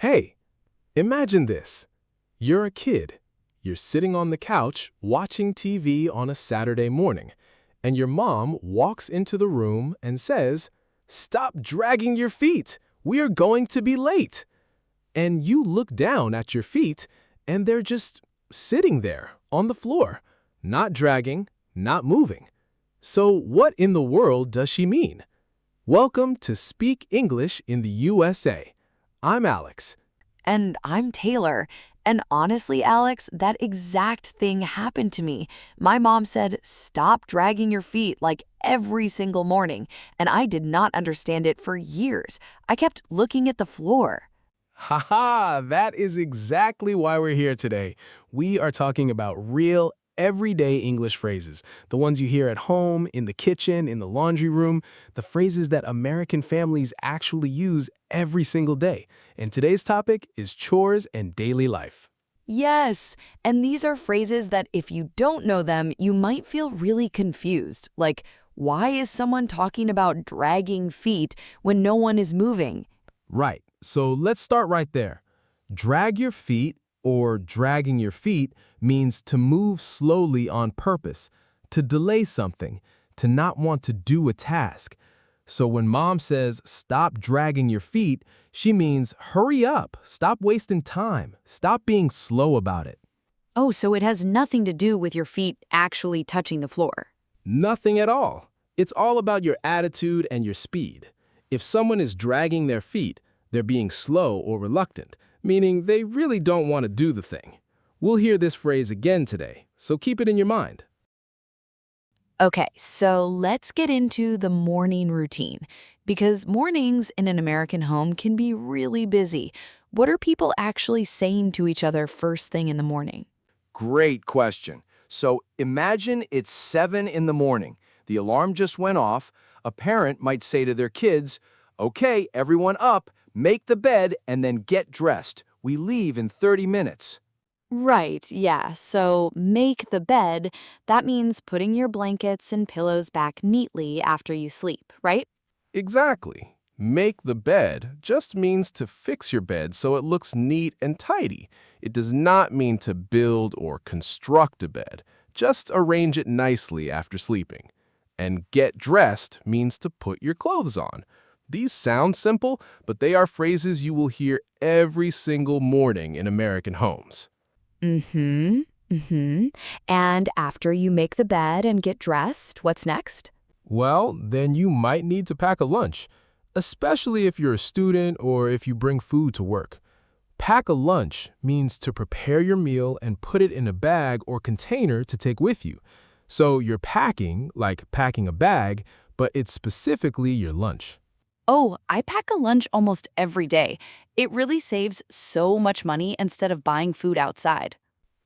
Hey, imagine this. You're a kid. You're sitting on the couch watching TV on a Saturday morning, and your mom walks into the room and says, "Stop dragging your feet. We are going to be late." And you look down at your feet, and they're just sitting there on the floor, not dragging, not moving. So what in the world does she mean? Welcome to Speak English in the USA. I'm Alex. And I'm Taylor. And honestly, Alex, that exact thing happened to me. My mom said, "Stop dragging your feet," like every single morning. And I did not understand it for years. I kept looking at the floor. Haha, that is exactly why we're here today. We are talking about real, everyday English phrases, the ones you hear at home, in the kitchen, in the laundry room, the phrases that American families actually use every single day. And today's topic is chores and daily life. Yes, and these are phrases that if you don't know them, you might feel really confused. Like, why is someone talking about dragging feet when no one is moving? Right, so let's start right there. Drag your feet or dragging your feet means to move slowly on purpose, to delay something, to not want to do a task. So when mom says, "Stop dragging your feet," she means hurry up, stop wasting time, stop being slow about it. Oh, so it has nothing to do with your feet actually touching the floor. Nothing at all. It's all about your attitude and your speed. If someone is dragging their feet, they're being slow or reluctant, meaning they really don't want to do the thing. We'll hear this phrase again today, so keep it in your mind. Okay, so let's get into the morning routine, because mornings in an American home can be really busy. What are people actually saying to each other first thing in the morning? Great question. So imagine it's 7 in the morning. The alarm just went off. A parent might say to their kids, "Okay, everyone up, make the bed, and then get dressed. We leave in 30 minutes." Right, yeah. So make the bed. That means putting your blankets and pillows back neatly after you sleep, right? Exactly. Make the bed just means to fix your bed so it looks neat and tidy. It does not mean to build or construct a bed. Just arrange it nicely after sleeping. And get dressed means to put your clothes on. These sound simple, but they are phrases you will hear every single morning in American homes. Mm-hmm. Mm-hmm. And after you make the bed and get dressed, what's next? Well, then you might need to pack a lunch, especially if you're a student or if you bring food to work. Pack a lunch means to prepare your meal and put it in a bag or container to take with you. So you're packing, like packing a bag, but it's specifically your lunch. Oh, I pack a lunch almost every day. It really saves so much money instead of buying food outside.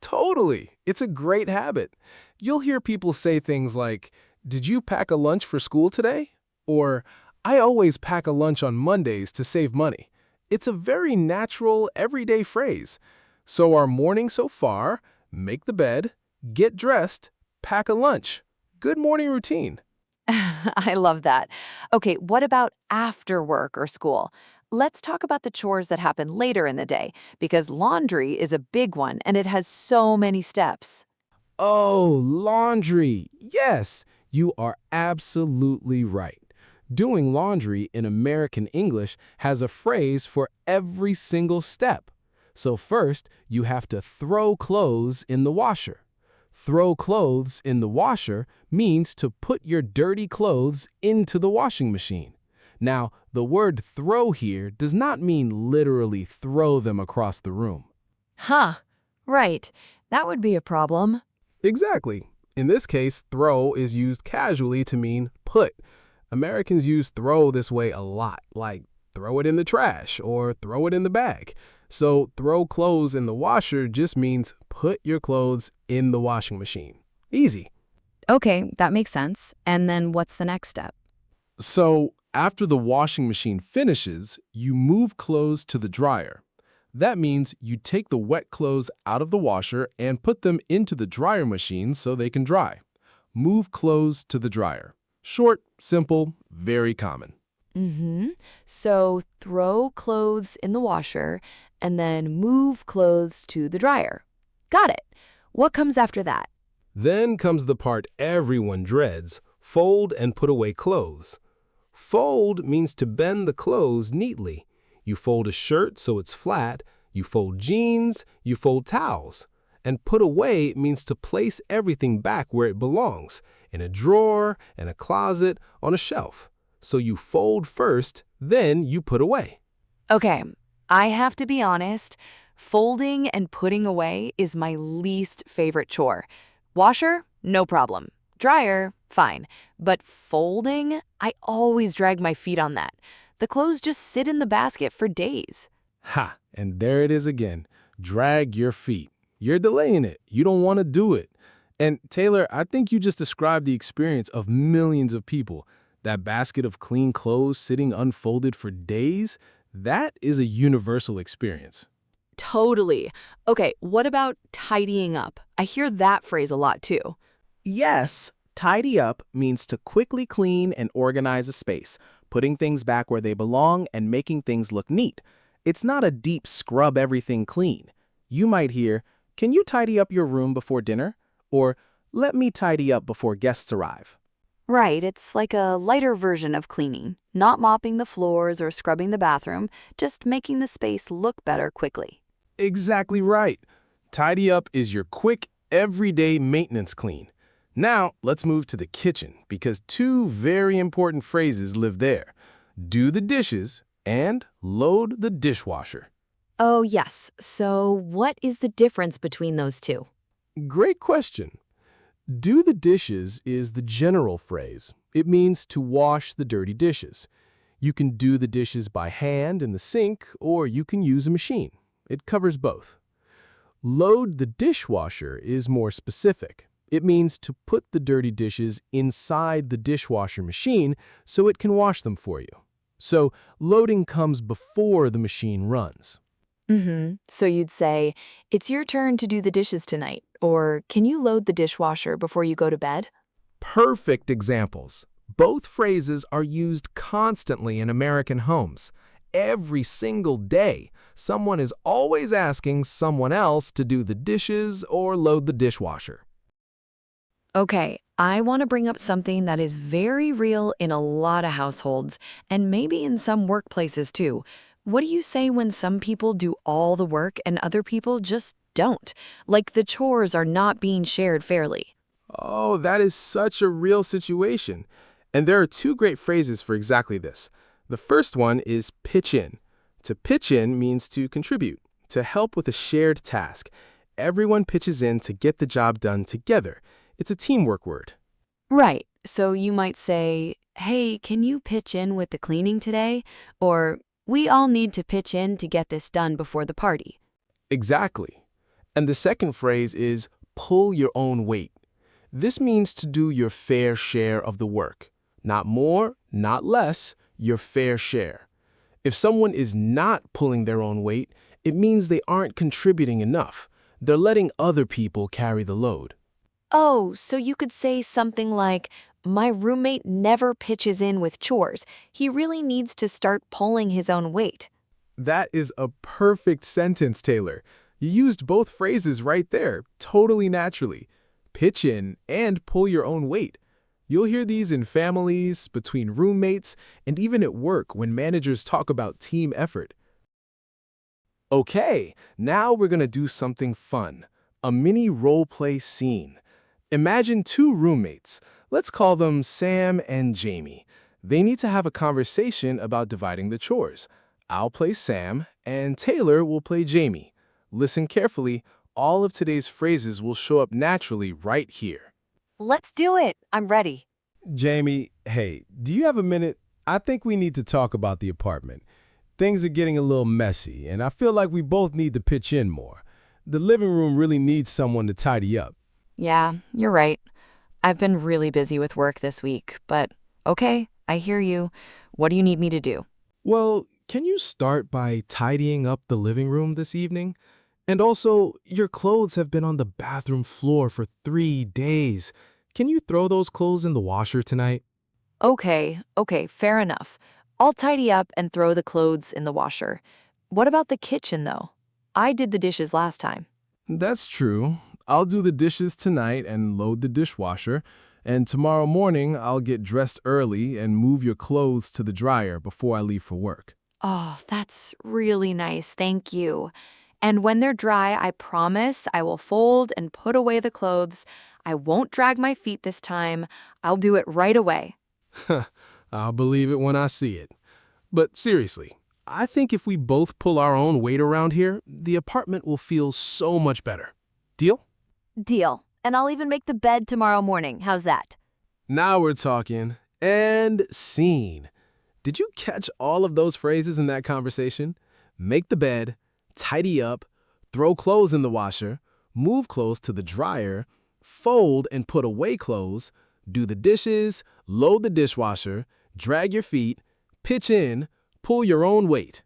Totally. It's a great habit. You'll hear people say things like, "Did you pack a lunch for school today?" Or, "I always pack a lunch on Mondays to save money." It's a very natural, everyday phrase. So our morning so far: make the bed, get dressed, pack a lunch. Good morning routine. I love that. Okay, what about after work or school? Let's talk about the chores that happen later in the day, because laundry is a big one and it has so many steps. Oh, laundry. Yes, you are absolutely right. Doing laundry in American English has a phrase for every single step. So first, you have to throw clothes in the washer. Throw clothes in the washer means to put your dirty clothes into the washing machine. Now, the word throw here does not mean literally throw them across the room. Huh, right. That would be a problem. Exactly. In this case, throw is used casually to mean put. Americans use throw this way a lot, like throw it in the trash or throw it in the bag. So throw clothes in the washer just means put your clothes in the washing machine. Easy. Okay, that makes sense. And then what's the next step? So after the washing machine finishes, you move clothes to the dryer. That means you take the wet clothes out of the washer and put them into the dryer machine so they can dry. Move clothes to the dryer. Short, simple, very common. Mm-hmm. So throw clothes in the washer and then move clothes to the dryer. Got it. What comes after that? Then comes the part everyone dreads, fold and put away clothes. Fold means to bend the clothes neatly. You fold a shirt so it's flat, you fold jeans, you fold towels. And put away means to place everything back where it belongs, in a drawer, in a closet, on a shelf. So you fold first, then you put away. Okay, I have to be honest. Folding and putting away is my least favorite chore. Washer, no problem. Dryer, fine. But folding, I always drag my feet on that. The clothes just sit in the basket for days. Ha! And there it is again. Drag your feet. You're delaying it. You don't want to do it. And Taylor, I think you just described the experience of millions of people. That basket of clean clothes sitting unfolded for days, that is a universal experience. Totally. Okay, what about tidying up? I hear that phrase a lot too. Yes, tidy up means to quickly clean and organize a space, putting things back where they belong and making things look neat. It's not a deep scrub everything clean. You might hear, "Can you tidy up your room before dinner?" Or, "Let me tidy up before guests arrive." Right, it's like a lighter version of cleaning, not mopping the floors or scrubbing the bathroom, just making the space look better quickly. Exactly right. Tidy up is your quick, everyday maintenance clean. Now, let's move to the kitchen because two very important phrases live there. Do the dishes and load the dishwasher. Oh, yes. So, what is the difference between those two? Great question. Do the dishes is the general phrase. It means to wash the dirty dishes. You can do the dishes by hand in the sink, or you can use a machine. It covers both. Load the dishwasher is more specific. It means to put the dirty dishes inside the dishwasher machine so it can wash them for you. So loading comes before the machine runs. So you'd say, it's your turn to do the dishes tonight, or can you load the dishwasher before you go to bed? Perfect examples. Both phrases are used constantly in American homes. Every single day, someone is always asking someone else to do the dishes or load the dishwasher. Okay, I want to bring up something that is very real in a lot of households, and maybe in some workplaces too. What do you say when some people do all the work and other people just don't? Like the chores are not being shared fairly. Oh, that is such a real situation. And there are two great phrases for exactly this. The first one is pitch in. To pitch in means to contribute, to help with a shared task. Everyone pitches in to get the job done together. It's a teamwork word. Right, so you might say, hey, can you pitch in with the cleaning today? Or, we all need to pitch in to get this done before the party. Exactly. And the second phrase is pull your own weight. This means to do your fair share of the work. Not more, not less, your fair share. If someone is not pulling their own weight, it means they aren't contributing enough. They're letting other people carry the load. Oh, so you could say something like, my roommate never pitches in with chores. He really needs to start pulling his own weight. That is a perfect sentence, Taylor. You used both phrases right there, totally naturally. Pitch in and pull your own weight. You'll hear these in families, between roommates, and even at work when managers talk about team effort. Okay, now we're going to do something fun. A mini role-play scene. Imagine two roommates. Let's call them Sam and Jamie. They need to have a conversation about dividing the chores. I'll play Sam, and Taylor will play Jamie. Listen carefully. All of today's phrases will show up naturally right here. Let's do it. I'm ready. Jamie, hey, do you have a minute? I think we need to talk about the apartment. Things are getting a little messy, and I feel like we both need to pitch in more. The living room really needs someone to tidy up. Yeah, you're right. I've been really busy with work this week, but okay, I hear you. What do you need me to do? Well, can you start by tidying up the living room this evening? And also, your clothes have been on the bathroom floor for 3 days. Can you throw those clothes in the washer tonight? Okay, fair enough. I'll tidy up and throw the clothes in the washer. What about the kitchen, though? I did the dishes last time. That's true. I'll do the dishes tonight and load the dishwasher, and tomorrow morning I'll get dressed early and move your clothes to the dryer before I leave for work. Oh, that's really nice. Thank you. And when they're dry, I promise I will fold and put away the clothes. I won't drag my feet this time. I'll do it right away. I'll believe it when I see it. But seriously, I think if we both pull our own weight around here, the apartment will feel so much better. Deal? Deal. And I'll even make the bed tomorrow morning. How's that? Now we're talking. And scene. Did you catch all of those phrases in that conversation? Make the bed, tidy up, throw clothes in the washer, move clothes to the dryer, fold and put away clothes, do the dishes, load the dishwasher, drag your feet, pitch in, pull your own weight.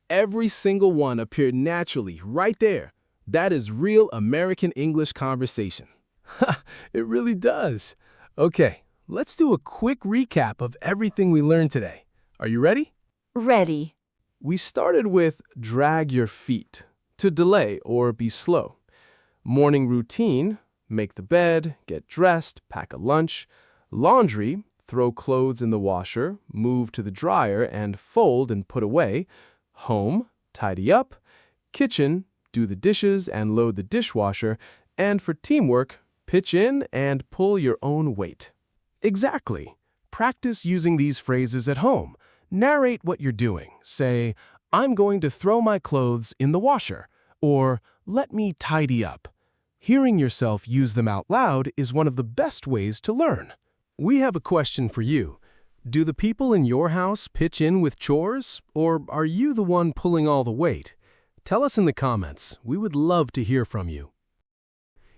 Every single one appeared naturally right there. That is real American English conversation. It really does. Okay, let's do a quick recap of everything we learned today. Are you ready? Ready. We started with drag your feet, to delay or be slow. Morning routine, make the bed, get dressed, pack a lunch. Laundry, throw clothes in the washer, move to the dryer, and fold and put away. Home, tidy up. Kitchen, do the dishes and load the dishwasher. And for teamwork, pitch in and pull your own weight. Exactly. Practice using these phrases at home. Narrate what you're doing. Say, I'm going to throw my clothes in the washer, or let me tidy up. Hearing yourself use them out loud is one of the best ways to learn. We have a question for you. Do the people in your house pitch in with chores, or are you the one pulling all the weight? Tell us in the comments. We would love to hear from you.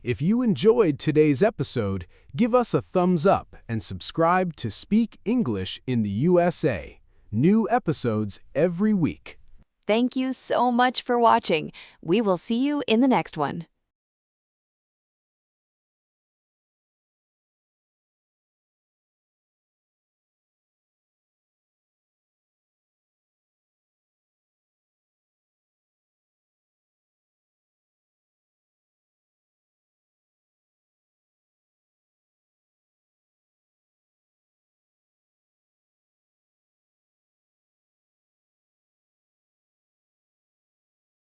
If you enjoyed today's episode, give us a thumbs up and subscribe to Speak English in the USA. New episodes every week. Thank you so much for watching. We will see you in the next one.